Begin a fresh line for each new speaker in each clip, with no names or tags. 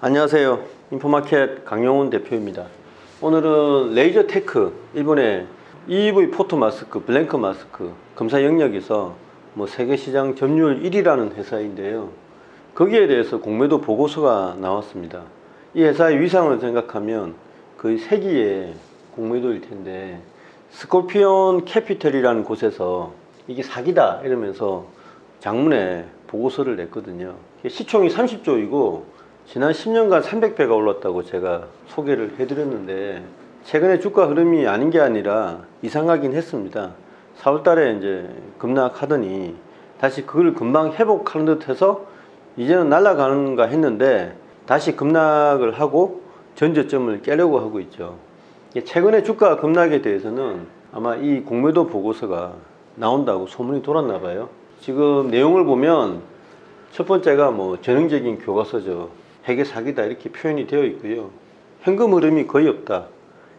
안녕하세요. 인포마켓 강용훈 대표입니다. 오늘은 레이저테크 일본의 EV 포토 마스크, 블랭크 마스크 검사 영역에서 세계 시장 점유율 1위라는 회사인데요. 거기에 대해서 공매도 보고서가 나왔습니다. 이 회사의 위상을 생각하면 거의 세기의 공매도일 텐데, 스콜피온 캐피털이라는 곳에서 이게 사기다 이러면서 장문에 보고서를 냈거든요. 시총이 30조이고 지난 10년간 300배가 올랐다고 제가 소개를 해드렸는데, 최근에 주가 흐름이 아닌 게 아니라 이상하긴 했습니다. 4월 달에 이제 급락하더니 다시 그걸 금방 회복하는 듯 해서 이제는 날아가는가 했는데 다시 급락을 하고 전저점을 깨려고 하고 있죠. 최근에 주가 급락에 대해서는 아마 이 공매도 보고서가 나온다고 소문이 돌았나 봐요. 지금 내용을 보면 첫 번째가 전형적인 교과서죠. 회계 사기다 이렇게 표현이 되어 있고요. 현금 흐름이 거의 없다.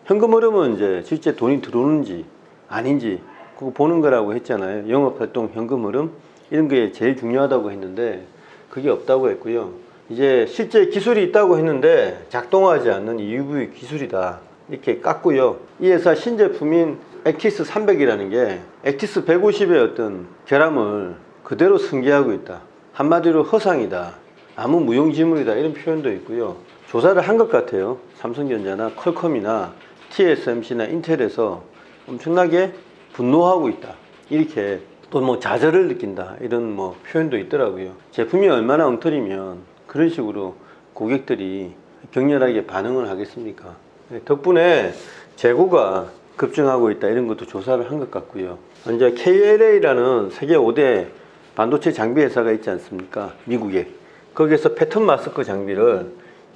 현금 흐름은 이제 실제 돈이 들어오는지 아닌지 그거 보는 거라고 했잖아요. 영업활동 현금 흐름 이런 게 제일 중요하다고 했는데 그게 없다고 했고요. 이제 실제 기술이 있다고 했는데 작동하지 않는 EUV 기술이다 이렇게 깠고요. 이 회사 신제품인 액티스 300이라는 게 액티스 150의 어떤 결함을 그대로 승계하고 있다. 한마디로 허상이다. 아무 무용지물이다 이런 표현도 있고요. 조사를 한 것 같아요. 삼성전자나 퀄컴이나 TSMC나 인텔에서 엄청나게 분노하고 있다 이렇게, 또 좌절을 느낀다 이런 표현도 있더라고요. 제품이 얼마나 엉터리면 그런 식으로 고객들이 격렬하게 반응을 하겠습니까? 덕분에 재고가 급증하고 있다 이런 것도 조사를 한 것 같고요. 이제 KLA라는 세계 5대 반도체 장비 회사가 있지 않습니까? 미국에. 거기에서 패턴 마스크 장비를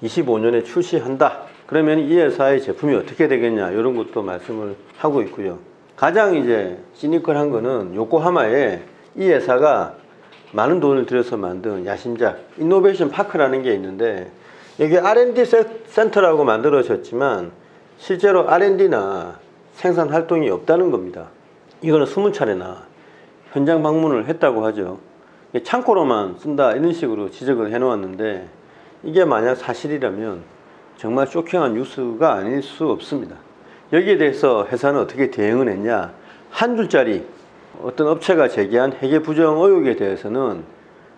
25년에 출시한다. 그러면 이 회사의 제품이 어떻게 되겠냐 이런 것도 말씀을 하고 있고요. 가장 이제 시니컬한 거는 요코하마에 이 회사가 많은 돈을 들여서 만든 야심작 이노베이션 파크라는 게 있는데, 여기 R&D 센터라고 만들어졌지만 실제로 R&D나 생산 활동이 없다는 겁니다. 이거는 수문차례나 현장 방문을 했다고 하죠. 창고로만 쓴다 이런 식으로 지적을 해 놓았는데, 이게 만약 사실이라면 정말 쇼킹한 뉴스가 아닐 수 없습니다. 여기에 대해서 회사는 어떻게 대응을 했냐, 한 줄짜리 어떤 업체가 제기한 회계 부정 의혹에 대해서는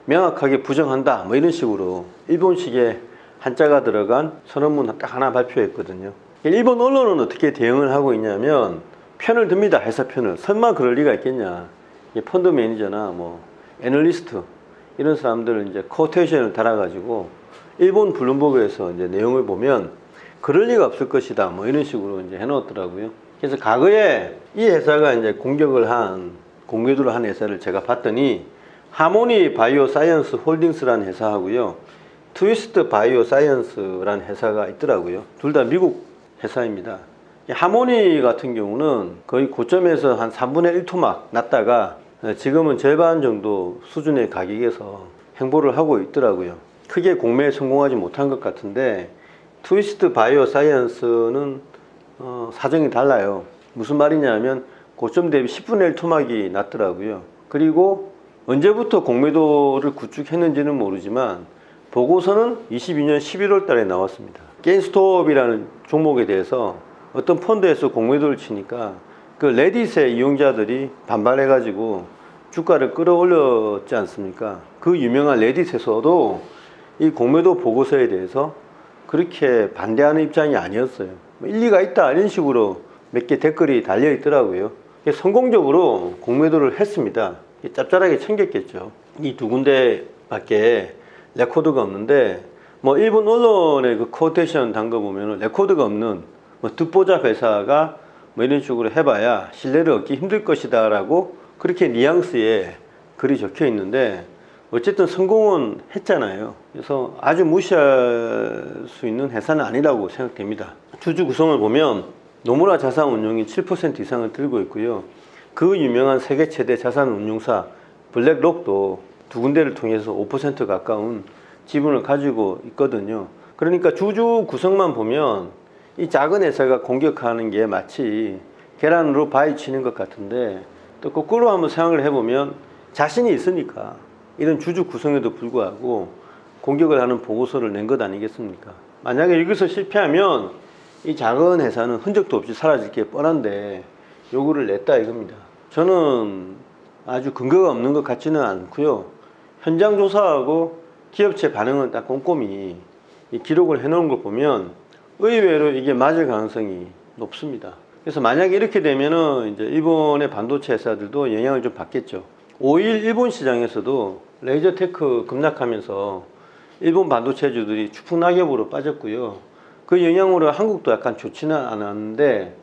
명확하게 부정한다 이런 식으로 일본식의 한자가 들어간 선언문 딱 하나 발표했거든요. 일본 언론은 어떻게 대응을 하고 있냐면 편을 듭니다. 회사 편을. 설마 그럴 리가 있겠냐. 펀드 매니저나 애널리스트 이런 사람들 이제 코테이션을 달아가지고 일본 블룸버그에서 이제 내용을 보면 그럴 리가 없을 것이다 이런 식으로 이제 해놓았더라고요. 그래서 과거에 이 회사가 이제 공매도를 한 회사를 제가 봤더니 하모니 바이오 사이언스 홀딩스라는 회사하고요, 트위스트 바이오 사이언스라는 회사가 있더라고요. 둘 다 미국 회사입니다. 하모니 같은 경우는 거의 고점에서 한 3분의 1 토막 났다가 지금은 절반 정도 수준의 가격에서 행보를 하고 있더라고요. 크게 공매에 성공하지 못한 것 같은데, 트위스트 바이오 사이언스는 사정이 달라요. 무슨 말이냐면 고점 대비 10분의 1 토막이 났더라고요. 그리고 언제부터 공매도를 구축했는지는 모르지만 보고서는 22년 11월 달에 나왔습니다. 게임스톱이라는 종목에 대해서 어떤 펀드에서 공매도를 치니까 그 레딧의 이용자들이 반발해가지고 주가를 끌어올렸지 않습니까? 그 유명한 레딧에서도 이 공매도 보고서에 대해서 그렇게 반대하는 입장이 아니었어요. 일리가 있다 이런 식으로 몇 개 댓글이 달려 있더라고요. 성공적으로 공매도를 했습니다. 짭짤하게 챙겼겠죠. 이 두 군데밖에 레코드가 없는데, 일본 언론의 그 코테이션 단 거 보면 레코드가 없는 듣보잡 회사가 이런 식으로 해봐야 신뢰를 얻기 힘들 것이다 라고 그렇게 뉘앙스에 글이 적혀 있는데, 어쨌든 성공은 했잖아요. 그래서 아주 무시할 수 있는 회사는 아니라고 생각됩니다. 주주 구성을 보면 노무라 자산운용이 7% 이상을 들고 있고요. 그 유명한 세계 최대 자산운용사 블랙록도 두 군데를 통해서 5% 가까운 지분을 가지고 있거든요. 그러니까 주주 구성만 보면 이 작은 회사가 공격하는 게 마치 계란으로 바위 치는 것 같은데, 또 거꾸로 한번 생각을 해보면 자신이 있으니까 이런 주주 구성에도 불구하고 공격을 하는 보고서를 낸 것 아니겠습니까? 만약에 여기서 실패하면 이 작은 회사는 흔적도 없이 사라질 게 뻔한데 요구를 냈다 이겁니다. 저는 아주 근거가 없는 것 같지는 않고요. 현장 조사하고 기업체 반응을 딱 꼼꼼히 이 기록을 해놓은 걸 보면 의외로 이게 맞을 가능성이 높습니다. 그래서 만약에 이렇게 되면은 이제 일본의 반도체 회사들도 영향을 좀 받겠죠. 5일 일본 시장에서도 레이저테크 급락하면서 일본 반도체주들이 추풍낙엽으로 빠졌고요. 그 영향으로 한국도 약간 좋지는 않았는데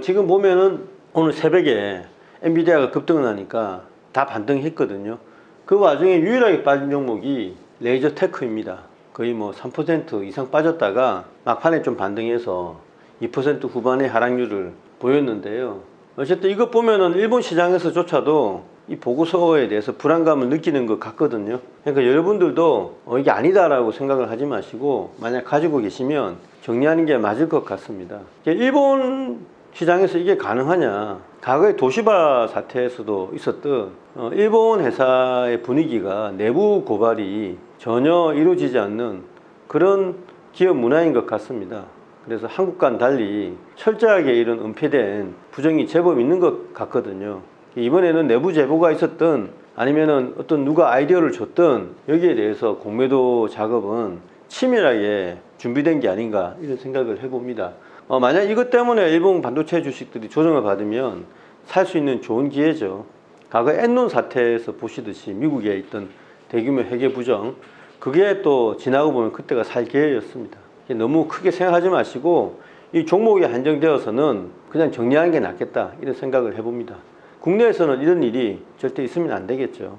지금 보면은 오늘 새벽에 엔비디아가 급등을 하니까 다 반등했거든요. 그 와중에 유일하게 빠진 종목이 레이저테크입니다. 거의 뭐 3% 이상 빠졌다가 막판에 좀 반등해서 2% 후반의 하락률을 보였는데요. 어쨌든 이것 보면은 일본 시장에서조차도 이 보고서에 대해서 불안감을 느끼는 것 같거든요. 그러니까 여러분들도 이게 아니다라고 생각을 하지 마시고 만약 가지고 계시면 정리하는 게 맞을 것 같습니다. 일본 시장에서 이게 가능하냐? 과거에 도시바 사태에서도 있었던 일본 회사의 분위기가 내부 고발이 전혀 이루어지지 않는 그런 기업 문화인 것 같습니다. 그래서 한국과는 달리 철저하게 이런 은폐된 부정이 제법 있는 것 같거든요. 이번에는 내부 제보가 있었든 아니면은 어떤 누가 아이디어를 줬든 여기에 대해서 공매도 작업은 치밀하게 준비된 게 아닌가 이런 생각을 해봅니다. 만약 이것 때문에 일본 반도체 주식들이 조정을 받으면 살 수 있는 좋은 기회죠. 과거 엔론 사태에서 보시듯이 미국에 있던 대규모 회계 부정 그게 또 지나고 보면 그때가 살 기회였습니다. 너무 크게 생각하지 마시고 이 종목에 한정되어서는 그냥 정리하는 게 낫겠다 이런 생각을 해봅니다. 국내에서는 이런 일이 절대 있으면 안 되겠죠.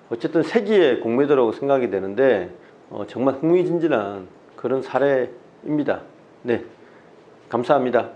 어쨌든 세기의 공매도라고 생각이 되는데 정말 흥미진진한 그런 사례입니다. 네, 감사합니다.